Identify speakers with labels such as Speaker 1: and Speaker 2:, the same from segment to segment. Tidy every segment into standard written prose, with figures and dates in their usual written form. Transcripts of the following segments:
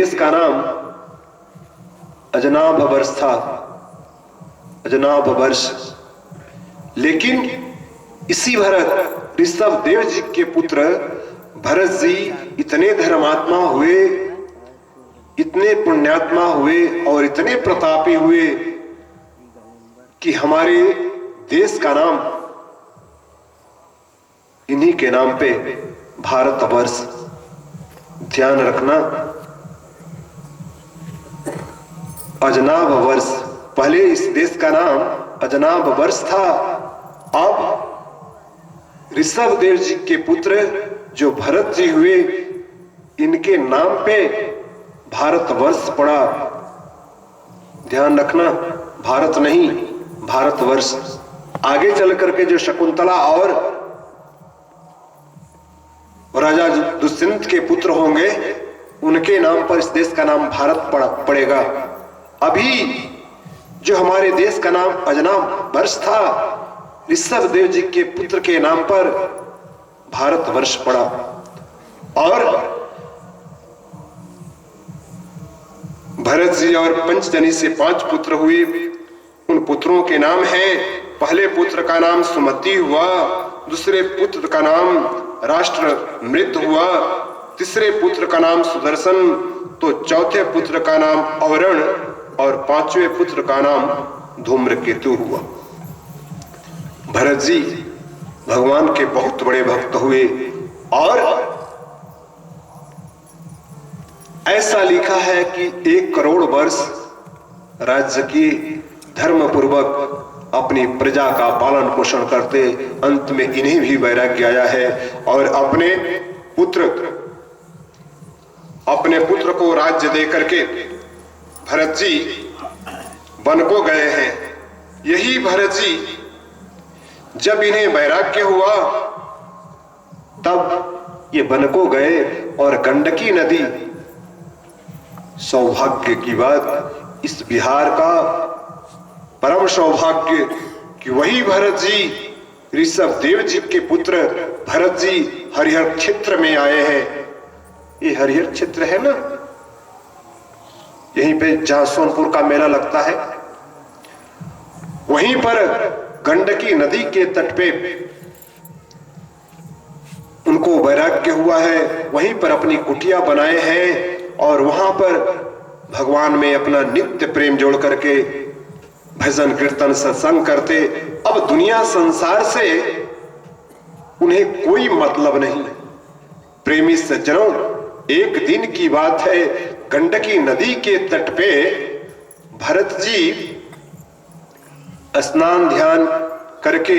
Speaker 1: देश का नाम अजनाभ वर्ष था, अजनाभ वर्ष। लेकिन इसी भरत ऋषभ देव जी के पुत्र भरत जी इतने धर्मात्मा हुए, इतने पुण्यात्मा हुए और इतने प्रतापी हुए कि हमारे देश का नाम इन्हीं के नाम पे भारतवर्ष। ध्यान रखना, अजनाभ वर्ष, पहले इस देश का नाम अजनाभ वर्ष था। अब ऋषभ देव जी के पुत्र जो भरत जी हुए, इनके नाम पे भारतवर्ष पड़ा। ध्यान रखना, भारत नहीं, भारतवर्ष। आगे चल करके जो शकुंतला और राजा दुष्यंत के पुत्र होंगे, उनके नाम पर इस देश का नाम भारत पड़ेगा। अभी जो हमारे देश का नाम अजनाभ वर्ष था, ऋषभ देव जी के पुत्र के नाम पर भारतवर्ष पड़ा। और भरत जी और पंचजनी से 5 पुत्र हुए। उन पुत्रों के नाम हैं, पहले पुत्र का नाम सुमति हुआ, दूसरे पुत्र का नाम राष्ट्रमृत हुआ, तीसरे पुत्र का नाम सुदर्शन, तो चौथे पुत्र का नाम अवरण और 5वें पुत्र का नाम धूम्रकेतु हुआ। भरत जी भगवान के बहुत बड़े भक्त हुए और ऐसा लिखा है कि 1 करोड़ वर्ष राज्य की धर्म पूर्वक अपनी प्रजा का पालन पोषण करते, अंत में इन्हें भी वैराग्य आया है और अपने पुत्र को राज्य दे करके भरत जी वन को गए हैं। यही भरत जी जब इन्हें वैराग्य हुआ तब ये वन को गए और गंडकी नदी, सौभाग्य की बात, इस बिहार का परम सौभाग्य कि वही भरत जी, ऋषभ देव जी के पुत्र भरत जी हरिहर क्षेत्र में आए हैं। ये हरिहर क्षेत्र है ना, यहीं पे जहां सोनपुर का मेला लगता है, वहीं पर गंडकी नदी के तट पे उनको वैराग्य हुआ है। वहीं पर अपनी कुटिया बनाए हैं और वहां पर भगवान में अपना नित्य प्रेम जोड़ करके भजन कीर्तन सत्संग करते। अब दुनिया संसार से उन्हें कोई मतलब नहीं। प्रेमी सज्जनों, एक दिन की बात है, गंडकी नदी के तट पे भरत जी स्नान ध्यान करके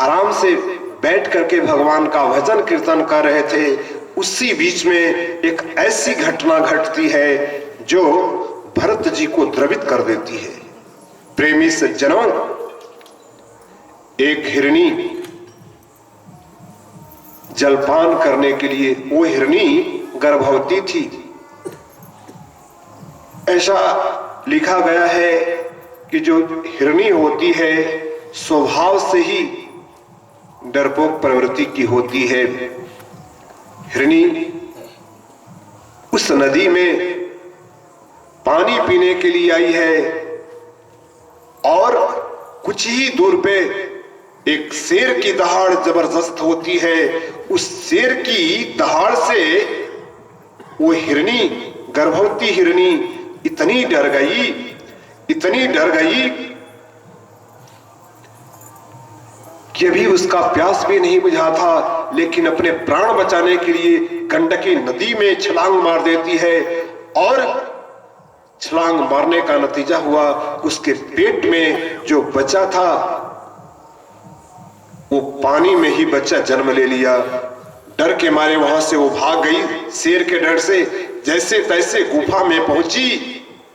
Speaker 1: आराम से बैठ करके भगवान का भजन कीर्तन कर रहे थे। उसी बीच में एक ऐसी घटना घटती है जो भरत जी को द्रवित कर देती है। प्रेमी सज्जनों, एक हिरनी जलपान करने के लिए, वो हिरनी गर्भवती थी। ऐसा लिखा गया है कि जो हिरनी होती है स्वभाव से ही डरपोक प्रवृत्ति की होती है। हिरनी उस नदी में पानी पीने के लिए आई है और कुछ ही दूर पे एक शेर की दहाड़ जबरदस्त होती है। उस शेर की दहाड़ से वो हिरनी, गर्भवती हिरनी इतनी डर गई कि अभी उसका प्यास भी नहीं बुझा था, लेकिन अपने प्राण बचाने के लिए गंडकी नदी में छलांग मार देती है और छलांग मारने का नतीजा हुआ उसके पेट में जो बच्चा था वो पानी में ही बच्चा जन्म ले लिया। डर के मारे वहां से वो भाग गई, शेर के डर से जैसे तैसे गुफा में पहुंची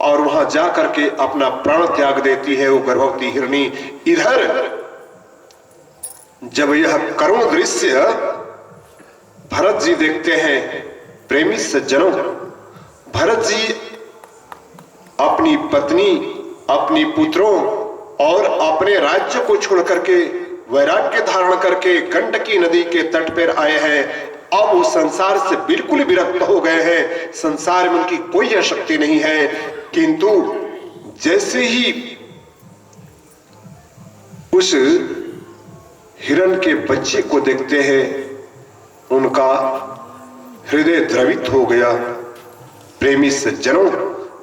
Speaker 1: और वहां जा करके अपना प्राण त्याग देती है वो गर्भवती हिरनी। इधर जब यह करुण दृश्य भरत जी देखते हैं, प्रेमी सज्जनों, भरत जी अपनी पत्नी, अपनी पुत्रों और अपने राज्य को छोड़ करके वैराग्य धारण करके गंडकी नदी के तट पर आए हैं अब वो संसार से बिल्कुल विरक्त हो गए हैं, संसार में उनकी कोई आसक्ति नहीं है। किंतु जैसे ही उस हिरण के बच्चे को देखते हैं, उनका हृदय द्रवित हो गया। प्रेमी सज्जनों,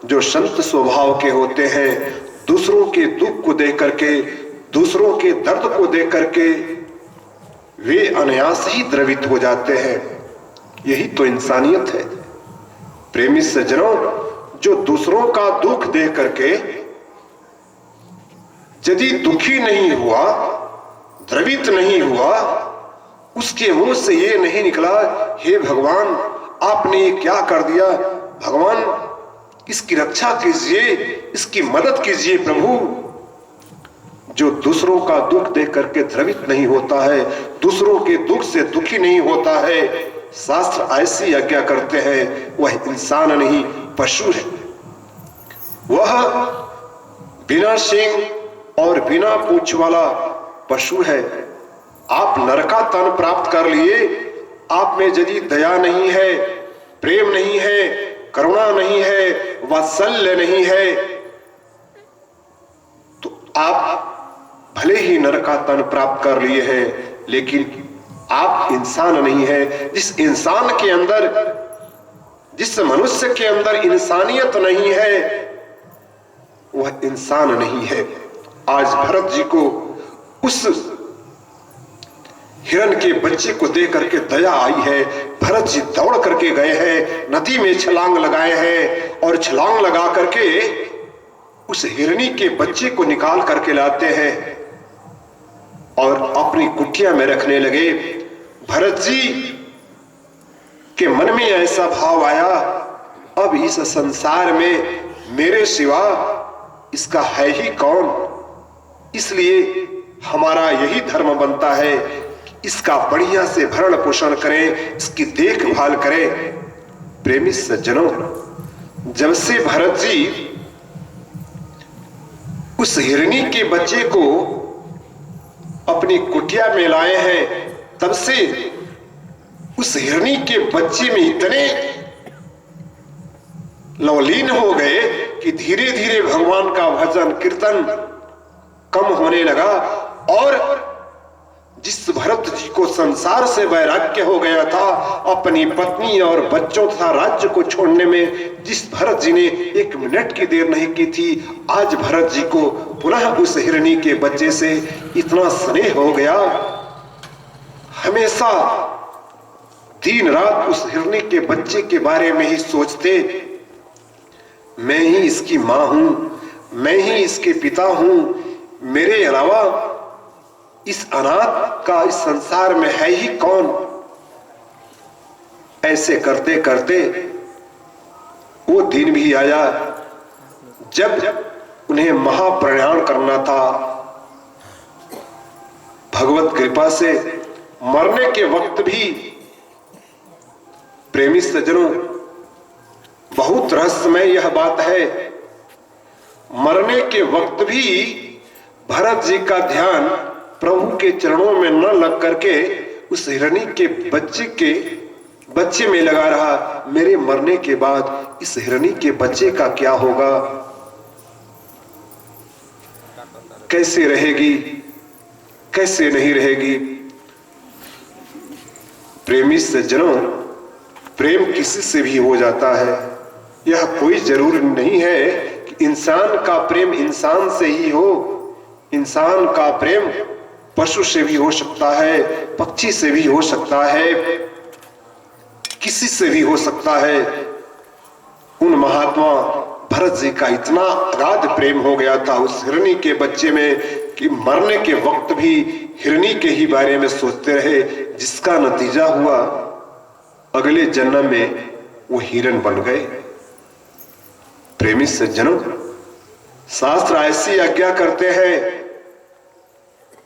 Speaker 1: जो संत स्वभाव के होते हैं, दूसरों के दुख को देख करके, दूसरों के दर्द को देख करके वे अनायास ही द्रवित हो जाते हैं। यही तो इंसानियत है। प्रेमी सज्जनों, जो दूसरों का दुख देख करके यदि दुखी नहीं हुआ, द्रवित नहीं हुआ, उसके मुंह से ये नहीं निकला, हे भगवान आपने ये क्या कर दिया, भगवान इसकी रक्षा कीजिए, इसकी मदद कीजिए प्रभु। जो दूसरों का दुख देख करके द्रवित नहीं होता है, दूसरों के दुख से दुखी नहीं होता है, शास्त्र ऐसी आज्ञा करते हैं, वह इंसान नहीं पशु है। वह बिना सींग और बिना पूंछ वाला पशु है। आप नर का तन प्राप्त कर लिए, आप में यदि दया नहीं है, प्रेम नहीं है, करुणा नहीं है, वात्सल्य नहीं है, तो आप भले ही नर का तन प्राप्त कर लिए हैं, लेकिन आप इंसान नहीं है। जिस इंसान के अंदर, जिस मनुष्य के अंदर इंसानियत नहीं है, वह इंसान नहीं है। आज भरत जी को उस हिरण के बच्चे को देख करके दया आई है। भरत जी दौड़ करके गए हैं, नदी में छलांग लगाए हैं और छलांग लगा करके उस हिरनी के बच्चे को निकाल करके लाते हैं और अपनी कुटिया में रखने लगे। भरत जी के मन में ऐसा भाव आया, अब इस संसार में मेरे सिवा इसका है ही कौन, इसलिए हमारा यही धर्म बनता है कि इसका बढ़िया से भरण पोषण करें, इसकी देखभाल करें। प्रेमी सज्जनों, जब से भरत जी उस हिरनी के बच्चे को अपनी कुटिया में लाए हैं, तब से उस हिरनी के बच्चे में इतने लवलीन हो गए कि धीरे धीरे भगवान का भजन कीर्तन कम होने लगा। और जिस भरत जी को संसार से वैराग्य हो गया था, अपनी पत्नी और बच्चों तथा राज्य को छोड़ने में जिस भरत जी ने 1 मिनट की देर नहीं की थी, आज भरत जी को पुनः उस हिरनी के बच्चे से इतना स्नेह हो गया। हमेशा दिन रात उस हिरनी के बच्चे के बारे में ही सोचते, मैं ही इसकी मां हूं, मैं ही इसके पिता हूं, मेरे अलावा इस अनाथ का इस संसार में है ही कौन। ऐसे करते करते वो दिन भी आया जब उन्हें महाप्रयाण करना था। भगवत कृपा से मरने के वक्त भी, प्रेमी सज्जनों, बहुत रहस्यमय यह बात है, मरने के वक्त भी भरत जी का ध्यान प्रभु के चरणों में न लग करके उस हिरनी के बच्चे में लगा रहा। मेरे मरने के बाद इस हिरनी के बच्चे का क्या होगा, कैसे रहेगी, कैसे नहीं रहेगी। प्रेमी सज्जनों, प्रेम किसी से भी हो जाता है। यह कोई जरूरी नहीं है कि इंसान का प्रेम इंसान से ही हो। इंसान का प्रेम पशु से भी हो सकता है, पक्षी से भी हो सकता है, किसी से भी हो सकता है। उन महात्मा भरत जी का इतना अगाध प्रेम हो गया था उस हिरनी के बच्चे में कि मरने के वक्त भी हिरनी के ही बारे में सोचते रहे, जिसका नतीजा हुआ अगले जन्म में वो हिरन बन गए। प्रेमी सज्जनों, शास्त्र ऐसी आज्ञा करते हैं,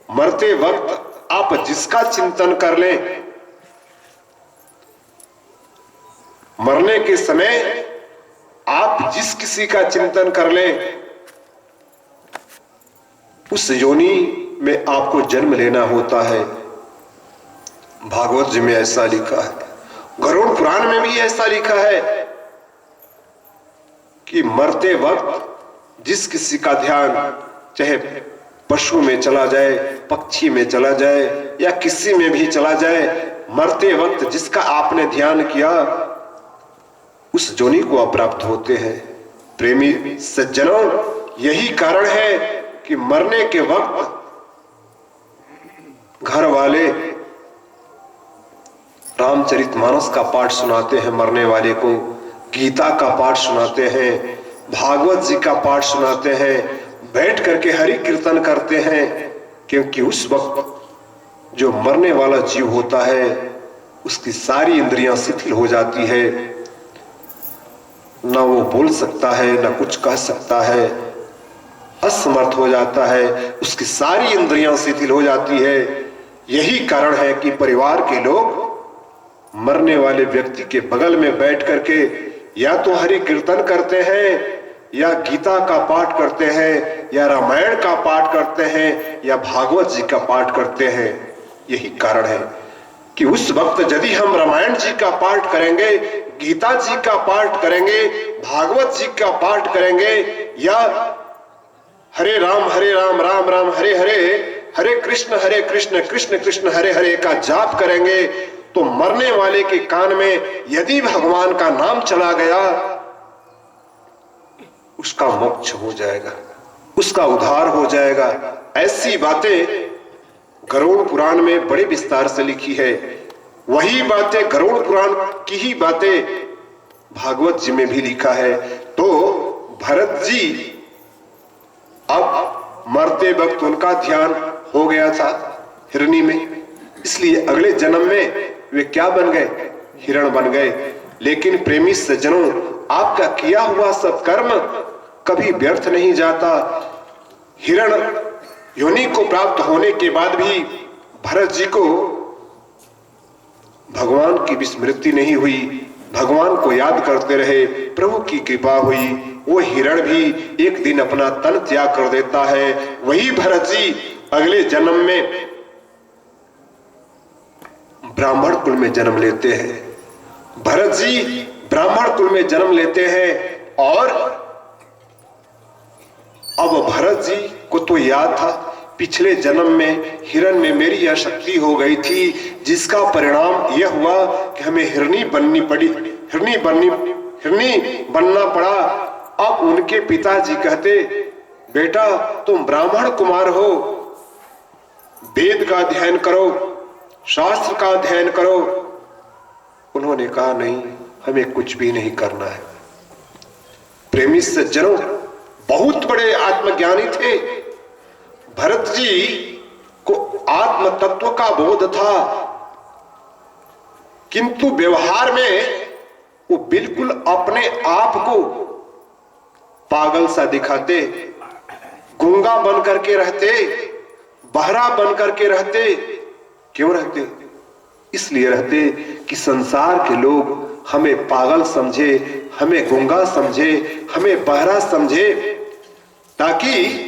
Speaker 1: मरते वक्त आप जिसका चिंतन कर लें, मरने के समय आप जिस किसी का चिंतन कर लें, उस योनि में आपको जन्म लेना होता है। भागवत जी में ऐसा लिखा है। गरुड़ पुराण में भी ऐसा लिखा है कि मरते वक्त जिस किसी का ध्यान चाहे पशु में चला जाए, पक्षी में चला जाए या किसी में भी चला जाए, मरते वक्त जिसका आपने ध्यान किया उस जोनि को अप्राप्त होते हैं। प्रेमी सज्जनों, यही कारण है कि मरने के वक्त घर वाले रामचरितमानस का पाठ सुनाते हैं, मरने वाले को गीता का पाठ सुनाते हैं, भागवत जी का पाठ सुनाते हैं, बैठ करके हरि कीर्तन करते हैं, क्योंकि उस वक्त जो मरने वाला जीव होता है उसकी सारी इंद्रियां शिथिल हो जाती है, ना वो बोल सकता है, ना कुछ कह सकता है, असमर्थ हो जाता है, उसकी सारी इंद्रियां शिथिल हो जाती है। यही कारण है कि परिवार के लोग मरने वाले व्यक्ति के बगल में बैठ करके या तो हरि कीर्तन करते हैं, या गीता का पाठ करते हैं, या रामायण का पाठ करते हैं, या भागवत जी का पाठ करते हैं। यही कारण है कि उस वक्त यदि हम रामायण जी का पाठ करेंगे, गीता जी का पाठ करेंगे, भागवत जी का पाठ करेंगे, या हरे राम राम राम हरे हरे, हरे कृष्ण कृष्ण कृष्ण हरे हरे का जाप करेंगे, तो मरने वाले के कान में यदि भगवान का नाम चला गया उसका मोक्ष हो जाएगा, उसका उद्धार हो जाएगा। ऐसी बातें गरुड़ पुराण में बड़े विस्तार से लिखी है। वही बातें, गरुड़ पुराण की ही बातें भागवत जी में भी लिखा है। तो भरत जी अब मरते वक्त उनका ध्यान हो गया था हिरणी में, इसलिए अगले जन्म में वे क्या बन गए? हिरण बन गए। लेकिन प्रेमी सज्जनों, आपका किया हुआ सत्कर्म कभी व्यर्थ नहीं जाता। हिरण योनि को प्राप्त होने के बाद भी भरत जी को भगवान की विस्मृति नहीं हुई, भगवान को याद करते रहे, प्रभु की कृपा हुई। वो हिरण भी एक दिन अपना तन त्याग कर देता है। वही भरत जी अगले जन्म में ब्राह्मण कुल में जन्म लेते हैं। भरत जी ब्राह्मण कुल में जन्म लेते हैं और अब भरत जी को तो याद था पिछले जन्म में हिरण में मेरी यह शक्ति हो गई थी, जिसका परिणाम यह हुआ कि हमें हिरणी बनना पड़ा। अब उनके पिताजी कहते, बेटा तुम ब्राह्मण कुमार हो, वेद का अध्ययन करो, शास्त्र का अध्ययन करो। उन्होंने कहा नहीं, हमें कुछ भी नहीं करना है। प्रेमी सज्जनों, बहुत बड़े आत्मज्ञानी थे। भरत जी को आत्म तत्व का बोध था, किंतु व्यवहार में वो बिल्कुल अपने आप को पागल सा दिखाते, गूंगा बन करके रहते, बहरा बन करके रहते। क्यों रहते? इसलिए रहते कि संसार के लोग हमें पागल समझे, हमें गूंगा समझे, हमें बहरा समझे, ताकि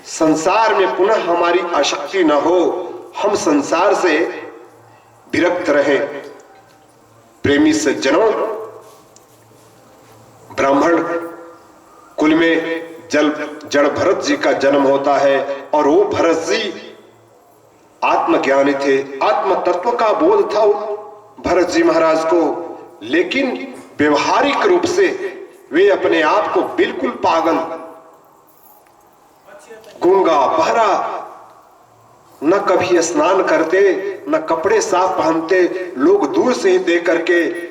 Speaker 1: संसार में पुनः हमारी आसक्ति न हो, हम संसार से विरक्त रहें। प्रेमी सज्जनों, ब्राह्मण कुल में जड़ भरत जी का जन्म होता है और वो भरत जी आत्मज्ञानी थे, आत्म तत्व का बोध था भरत जी महाराज को। लेकिन व्यवहारिक रूप से वे अपने आप को बिल्कुल पागल, गूंगा, बहरा, न कभी स्नान करते, न कपड़े साफ पहनते, लोग दूर से ही देख करके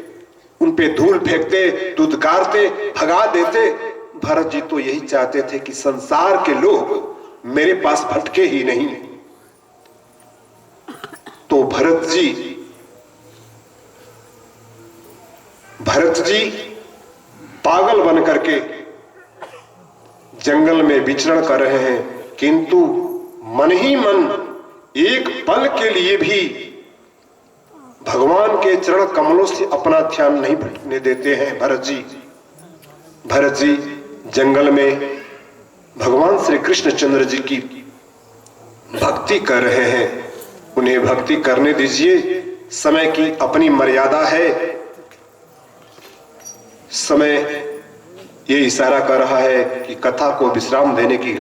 Speaker 1: उन पे धूल फेंकते, दुदकारते, भगा देते। भरत जी तो यही चाहते थे कि संसार के लोग मेरे पास भटके ही नहीं। तो भरत जी पागल बन करके जंगल में विचरण कर रहे हैं, किंतु मन ही मन एक पल के लिए भी भगवान के चरण कमलों से अपना ध्यान नहीं भटकने देते हैं भरत जी जंगल में भगवान श्री कृष्ण चंद्र जी की भक्ति कर रहे हैं। उन्हें भक्ति करने दीजिए, समय की अपनी मर्यादा है। समय ये इशारा कर रहा है कि कथा को विश्राम देने की